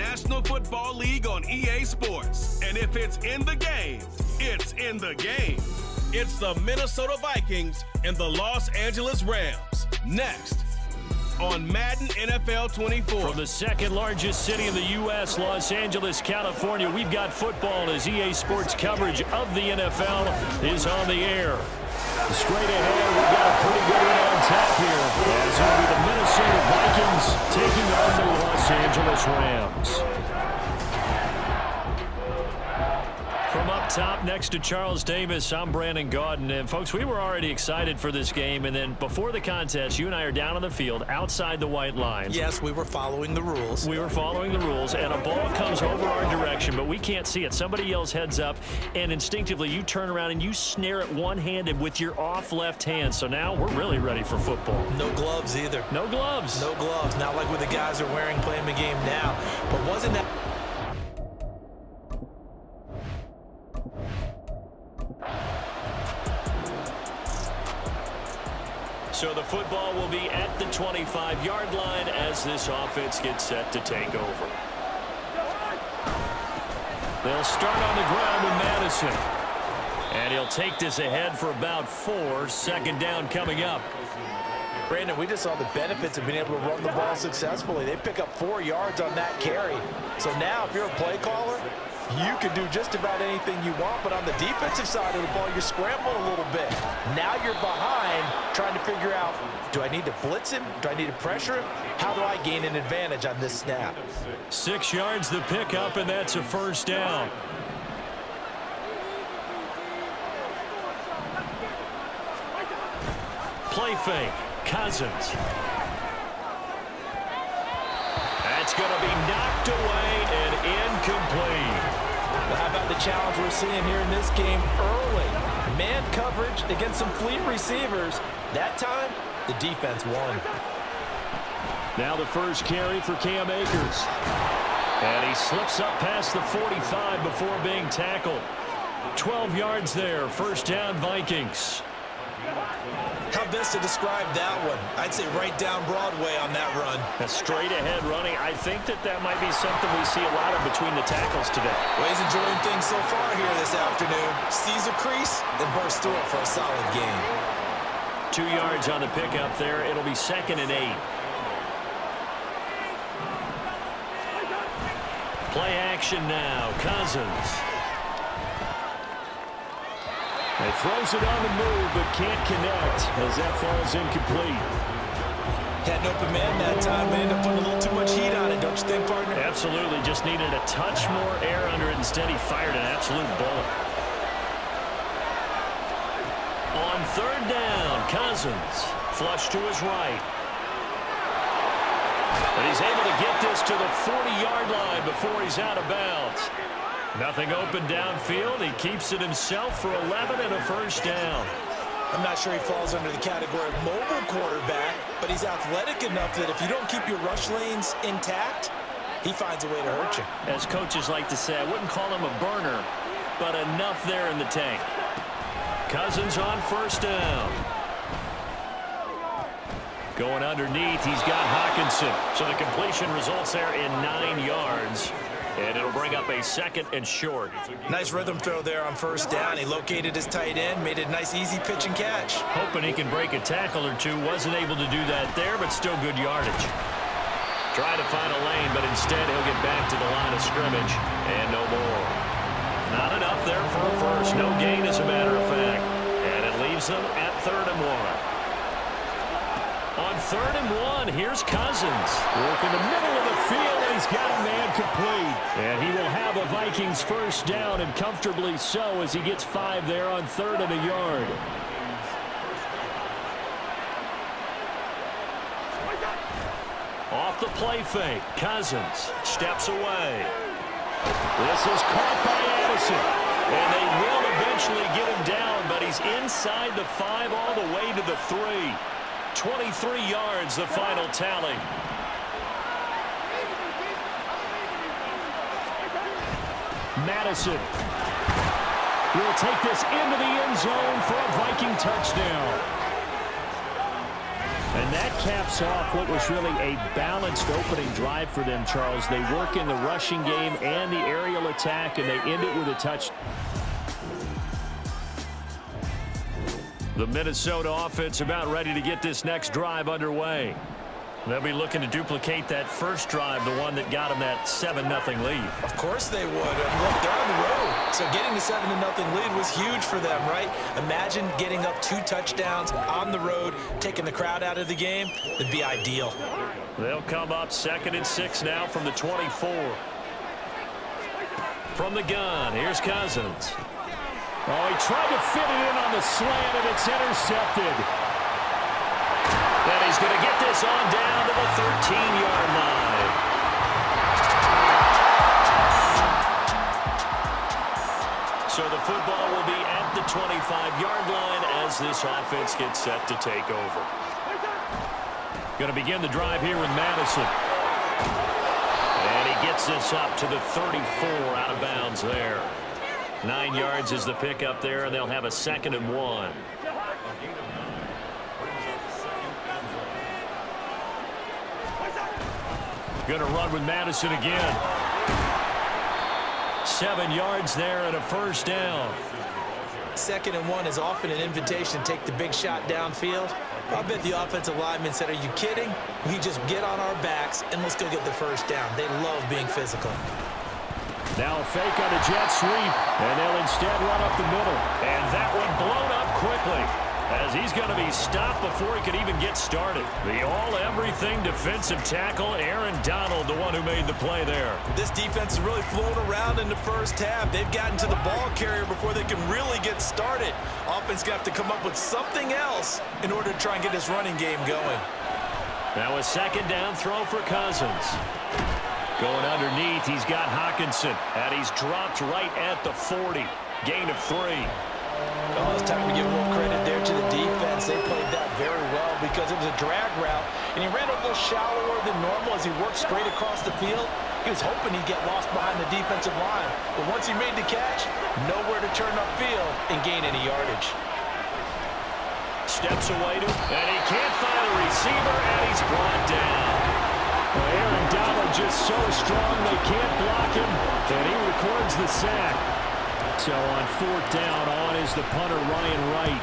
National Football League on EA Sports. And if it's in the game, it's in the game. It's the Minnesota Vikings and the Los Angeles Rams. Next on Madden NFL 24. From the second largest city in the U.S., Los Angeles, California, we've got football as EA Sports coverage of the NFL is on the air. Straight ahead, we've got a pretty good one on tap here. As it'll be the Minnesota Vikings taking on the Los Angeles Rams. From up top next to Charles Davis, I'm Brandon Gaudin. And, folks, we were already excited for this game. And then before the contest, you and I are down on the field outside the white lines. Yes, we were following the rules. We were following the rules, and a ball comes over our direction, but we can't see it. Somebody yells heads up, and instinctively you turn around and you snare it one-handed with your off left hand. So now we're really ready for football. No gloves either. No gloves. No gloves. Not like what the guys are wearing playing the game now. But wasn't that... So the football will be at the 25-yard line as this offense gets set to take over. They'll start on the ground with Madison. And he'll take this ahead for about 4. Second down coming up. Brandon, we just saw the benefits of being able to run the ball successfully. They pick up 4 yards on that carry. So now if you're a play caller, you can do just about anything you want, but on the defensive side of the ball, you're scrambling a little bit. Now you're behind trying to figure out, do I need to blitz him? Do I need to pressure him? How do I gain an advantage on this snap? 6 yards the pickup, and that's a first down. Play fake. Cousins. That's going to be knocked away and incomplete. Well, how about the challenge we're seeing here in this game early? Man coverage against some fleet receivers. That time, the defense won. Now the first carry for Cam Akers. And he slips up past the 45 before being tackled. 12 yards there. First down, Vikings. How best to describe that one? I'd say right down Broadway on that run. A straight ahead running. I think that might be something we see a lot of between the tackles today. Well, he's enjoying things so far here this afternoon. Sees a crease, then bursts through it for a solid gain. 2 yards on the pickup there. It'll be 2nd and 8. Play action now. Cousins. He throws it on the move, but can't connect as that falls incomplete. Had an open man that time, but ended up putting a little too much heat on it, don't you think, partner? Absolutely. Just needed a touch more air under it. Instead, he fired an absolute bullet. On 3rd down, Cousins. Flush to his right. But he's able to get this to the 40-yard line before he's out of bounds. Nothing open downfield. He keeps it himself for 11 and a first down. I'm not sure he falls under the category of mobile quarterback, but he's athletic enough that if you don't keep your rush lanes intact, he finds a way to hurt you. As coaches like to say, I wouldn't call him a burner, but enough there in the tank. Cousins on first down. Going underneath, he's got Hawkinson. So the completion results there in 9 yards. And it'll bring up a 2nd and short. Nice rhythm throw there on first down. He located his tight end, made it a nice easy pitch and catch. Hoping he can break a tackle or two. Wasn't able to do that there, but still good yardage. Try to find a lane, but instead he'll get back to the line of scrimmage. And no more. Not enough there for a first. No gain, as a matter of fact. And it leaves them at 3rd and 1. On 3rd and 1, here's Cousins. Work in the middle of the field, and he's got a man complete. And he will have a Vikings first down, and comfortably so, as he gets 5 there on 3rd and a yard. Off the play fake, Cousins steps away. This is caught by Addison. And they will eventually get him down, but he's inside the 5 all the way to the 3. 23 yards, the final tally. Madison will take this into the end zone for a Viking touchdown. And And that caps off what was really a balanced opening drive for them, Charles. They work in the rushing game and the aerial attack, and they end it with a touch. The Minnesota offense about ready to get this next drive underway. They'll be looking to duplicate that first drive, the one that got them that 7-0 lead. Of course they would. And look, they're on the road. So getting the 7-0 lead was huge for them, right? Imagine getting up 2 touchdowns on the road, taking the crowd out of the game. It'd be ideal. They'll come up 2nd and 6 now from the 24. From the gun, here's Cousins. Oh, he tried to fit it in on the slant, and it's intercepted. And he's going to get this on down to the 13-yard line. So the football will be at the 25-yard line as this offense gets set to take over. Going to begin the drive here with Madison. And he gets this up to the 34 out of bounds there. 9 yards is the pickup there, and they'll have a 2nd and 1. Going to run with Madison again. 7 yards there and a first down. 2nd and 1 is often an invitation to take the big shot downfield. I bet the offensive lineman said, are you kidding? We just get on our backs and let's go get the first down. They love being physical. Now a fake on a jet sweep, and they'll instead run up the middle. And that one blown up quickly, as he's going to be stopped before he could even get started. The all-everything defensive tackle, Aaron Donald, the one who made the play there. This defense is really flown around in the first half. They've gotten to the ball carrier before they can really get started. Offense going to have to come up with something else in order to try and get this running game going. Now a 2nd down throw for Cousins. Going underneath, he's got Hockenson, and he's dropped right at the 40. Gain of 3. Oh, it's time to give a little credit there to the defense. They played that very well because it was a drag route, and he ran a little shallower than normal as he worked straight across the field. He was hoping he'd get lost behind the defensive line, but once he made the catch, nowhere to turn upfield and gain any yardage. Steps away to, and he can't find a receiver, and he's brought down. Well, Aaron Donald just so strong they can't block him, and he records the sack. So on 4th down, on is the punter, Ryan Wright.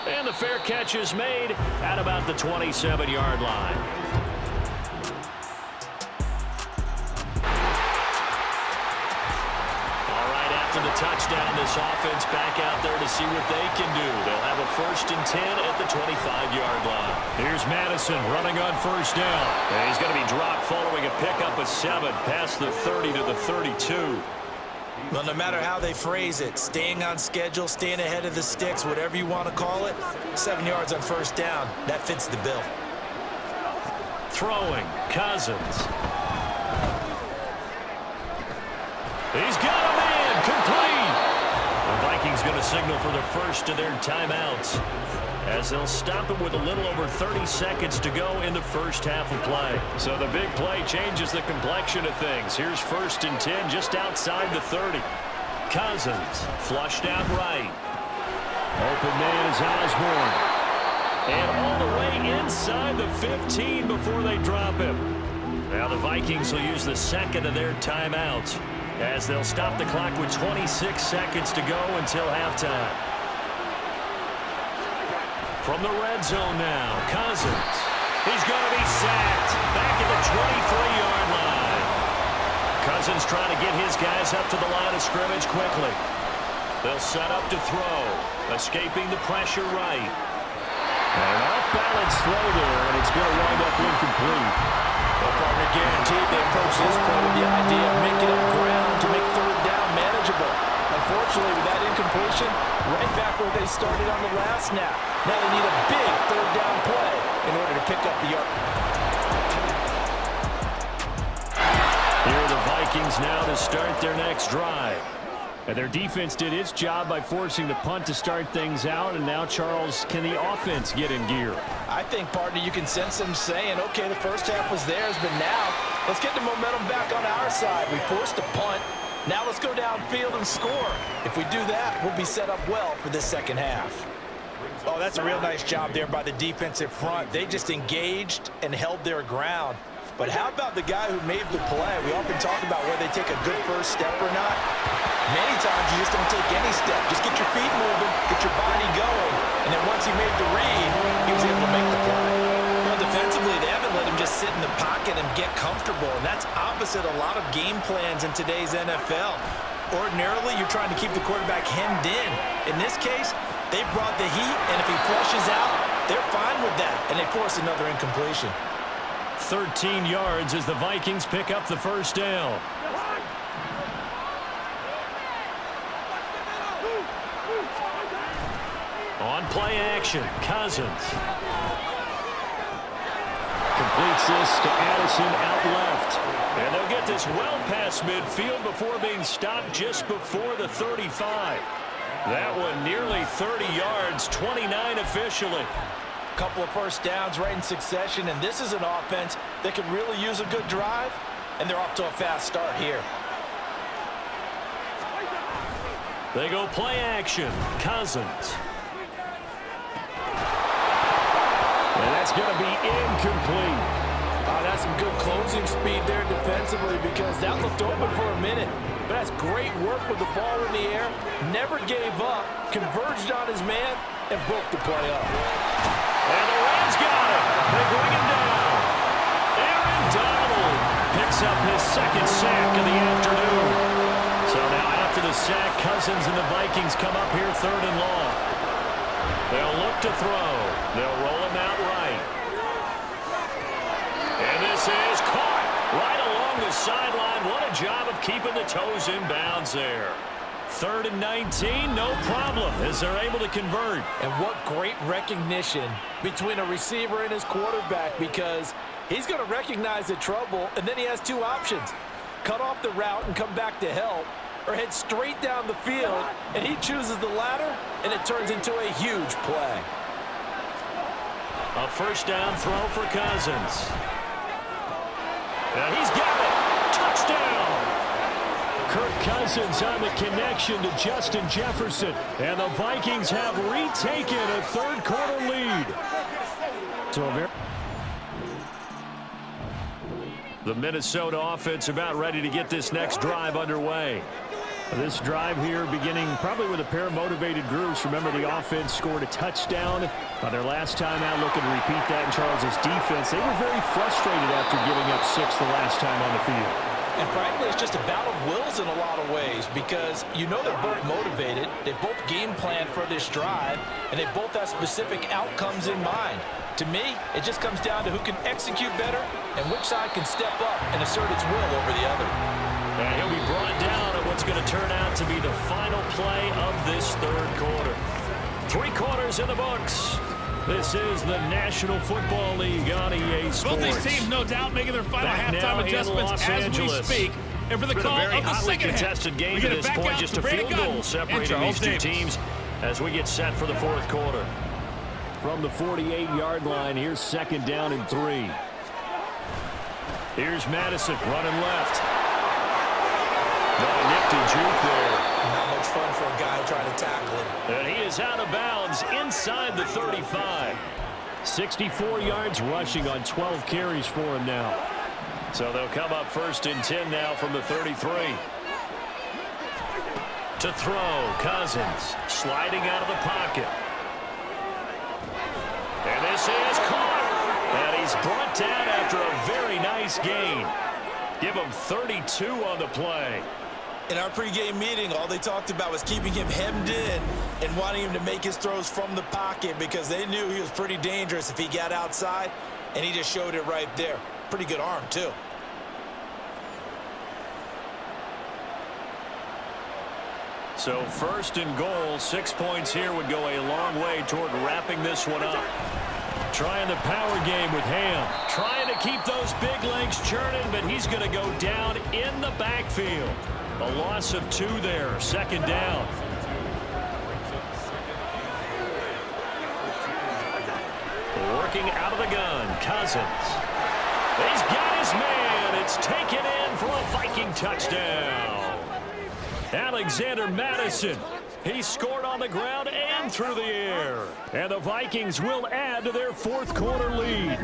And the fair catch is made at about the 27-yard line. After the touchdown, this offense back out there to see what they can do. They'll have a 1st and 10 at the 25-yard line. Here's Madison running on 1st down. And he's going to be dropped following a pickup of 7 past the 30 to the 32. Well, no matter how they phrase it, staying on schedule, staying ahead of the sticks, whatever you want to call it, 7 yards on 1st down, that fits the bill. Throwing, Cousins. He's got a man. Complete. The Vikings going to signal for the first of their timeouts as they'll stop it with a little over 30 seconds to go in the first half of play. So the big play changes the complexion of things. Here's 1st and 10 just outside the 30. Cousins flushed out right. Open man is Osborne. And all the way inside the 15 before they drop him. Now the Vikings will use the 2nd of their timeouts, as they'll stop the clock with 26 seconds to go until halftime. From the red zone now, Cousins. He's going to be sacked back at the 23-yard line. Cousins trying to get his guys up to the line of scrimmage quickly. They'll set up to throw, escaping the pressure right. And an off-balance throw there, and it's going to wind up incomplete. Well, partner, guaranteed they approach this play with the idea of making up ground to make 3rd down manageable. Unfortunately, with that incompletion, right back where they started on the last snap. Now they need a big 3rd down play in order to pick up the yard. Here are the Vikings now to start their next drive. And their defense did its job by forcing the punt to start things out. And now, Charles, can the offense get in gear? I think, partner, you can sense them saying, okay, the first half was theirs, but now let's get the momentum back on our side. We forced a punt. Now let's go downfield and score. If we do that, we'll be set up well for this second half. Oh, that's a real nice job there by the defensive front. They just engaged and held their ground. But how about the guy who made the play? We often talk about whether they take a good first step or not. Many times you just don't take any step. Just get your feet moving, get your body going. And then once he made the read, he was able to make the play. Well, defensively, they haven't let him just sit in the pocket and get comfortable. And that's opposite a lot of game plans in today's NFL. Ordinarily, you're trying to keep the quarterback hemmed in. In this case, they brought the heat, and if he flushes out, they're fine with that. And they force another incompletion. 13 yards as the Vikings pick up the first down. On play action, Cousins. Completes this to Addison out left. And they'll get this well past midfield before being stopped just before the 35. That one nearly 30 yards, 29 officially. Couple of first downs right in succession, and this is an offense that could really use a good drive, and they're off to a fast start here. They go play action, Cousins. And that's going to be incomplete. That's some good closing speed there defensively because that looked open for a minute. But that's great work with the ball in the air. Never gave up, converged on his man, and broke the play up. And the Rams got it. They bring him down. Aaron Donald picks up his second sack of the afternoon. So now after the sack, Cousins and the Vikings come up here 3rd and long. They'll look to throw. They'll roll him out right. And this is caught right along the sideline. What a job of keeping the toes in bounds there. 3rd and 19, no problem, as they're able to convert. And what great recognition between a receiver and his quarterback, because he's going to recognize the trouble, and then he has two options. Cut off the route and come back to help, or head straight down the field, and he chooses the latter, and it turns into a huge play. A first down throw for Cousins. And he's got it. Touchdown. Kirk Cousins on the connection to Justin Jefferson. And the Vikings have retaken a 3rd quarter lead. The Minnesota offense about ready to get this next drive underway. This drive here beginning probably with a pair of motivated groups. Remember, the offense scored a touchdown on their last time out, looking to repeat that in Charles's defense. They were very frustrated after giving up 6 the last time on the field. And frankly, it's just a battle of wills in a lot of ways because you know they're both motivated. They both game plan for this drive, and they both have specific outcomes in mind. To me, it just comes down to who can execute better and which side can step up and assert its will over the other. And he'll be brought down at what's going to turn out to be the final play of this 3rd quarter. 3 quarters in the books. This is the National Football League on EA Sports. Both these teams, no doubt, making their final halftime adjustments as we speak. And for the call of the second contested game to this point, just a field goal separating these two teams as we get set for the 4th quarter. From the 48-yard line, here's 2nd down and 3. Here's Madison running left. A nifty juke there. Not much fun for a guy trying to tackle him. And he is out of bounds inside the 35. 64 yards rushing on 12 carries for him now. So they'll come up 1st and 10 now from the 33. To throw, Cousins sliding out of the pocket. And this is caught. And he's brought down after a very nice gain. Give him 32 on the play. In our pregame meeting, all they talked about was keeping him hemmed in and wanting him to make his throws from the pocket because they knew he was pretty dangerous if he got outside, and he just showed it right there. Pretty good arm, too. So 1st and goal, 6 points here would go a long way toward wrapping this one up. Trying the power game with Ham. Trying to keep those big legs churning, but he's going to go down in the backfield. A loss of 2 there, 2nd down. Working out of the gun, Cousins. He's got his man. It's taken in for a Viking touchdown. Alexander Madison. He scored on the ground and and through the air. And the Vikings will add to their fourth quarter lead.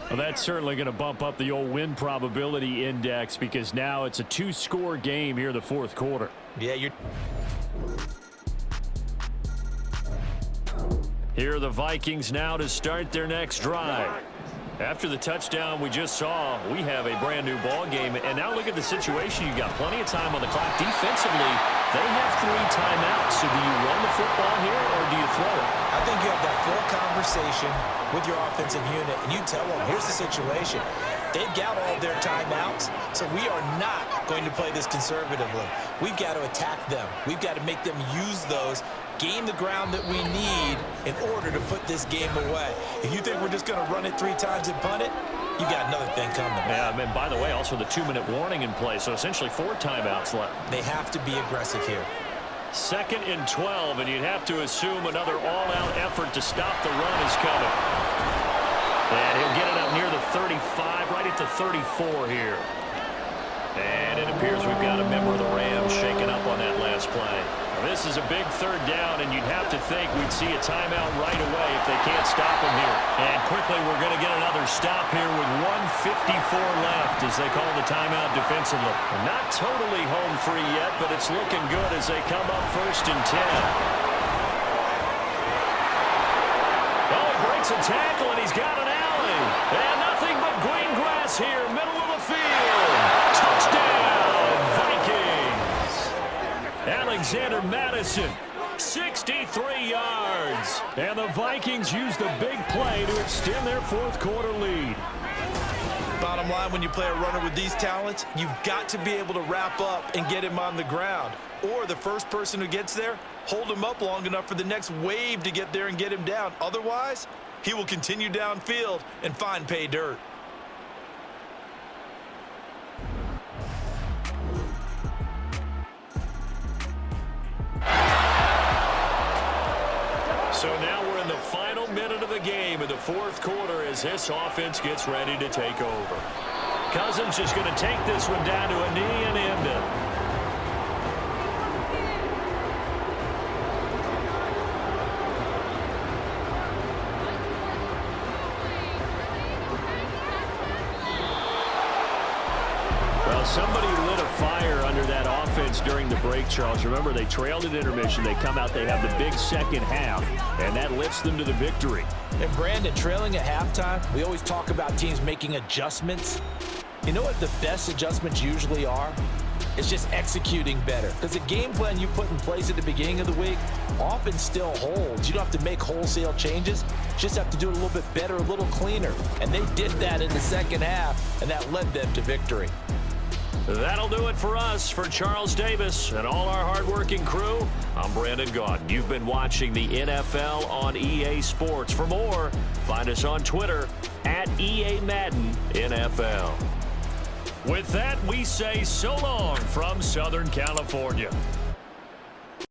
Well, that's certainly going to bump up the old win probability index because now it's a two-score game here in the fourth quarter. Yeah, you're... Here are the Vikings now to start their next drive. After the touchdown we just saw, we have a brand new ball game. And now look at the situation. You've got plenty of time on the clock. Defensively, they have 3 timeouts. So do you run the football here or do you throw it? I think you have that full conversation with your offensive unit, and you tell them, here's the situation. They've got all of their timeouts, so we are not going to play this conservatively. We've got to attack them. We've got to make them use those, gain the ground that we need in order to put this game away. If you think we're just going to run it 3 times and punt it, you got another thing coming. Yeah, and by the way, also the 2-minute warning in play, so essentially 4 timeouts left. They have to be aggressive here. 2nd and 12, and you'd have to assume another all-out effort to stop the run is coming. And he'll get it up near the 35, right at the 34 here. And it appears we've got a member of the Rams shaken up on that last play. Now, this is a big 3rd down, and you'd have to think we'd see a timeout right away if they can't stop him here. And quickly, we're going to get another stop here with 1:54 left as they call the timeout defensively. Not totally home free yet, but it's looking good as they come up 1st and 10. Oh, he breaks a tackle, and he's got an alley. And nothing but green grass here, middle of the field. Touchdown, Vikings. Alexander Madison, 63 yards. And the Vikings use the big play to extend their fourth quarter lead. Bottom line, when you play a runner with these talents, you've got to be able to wrap up and get him on the ground. Or the first person who gets there, hold him up long enough for the next wave to get there and get him down. Otherwise, he will continue downfield and find pay dirt. So now we're in the final minute of the game in the fourth quarter as this offense gets ready to take over. Cousins is going to take this one down to a knee and end it. Somebody lit a fire under that offense during the break, Charles. Remember, they trailed at intermission. They come out, they have the big second half, and that lifts them to the victory. And, Brandon, trailing at halftime, we always talk about teams making adjustments. You know what the best adjustments usually are? It's just executing better. Because the game plan you put in place at the beginning of the week often still holds. You don't have to make wholesale changes. You just have to do it a little bit better, a little cleaner. And they did that in the second half, and that led them to victory. That'll do it for us. For Charles Davis and all our hardworking crew, I'm Brandon Gaudin. You've been watching the NFL on EA Sports. For more, find us on Twitter at EA Madden NFL. With that, we say so long from Southern California.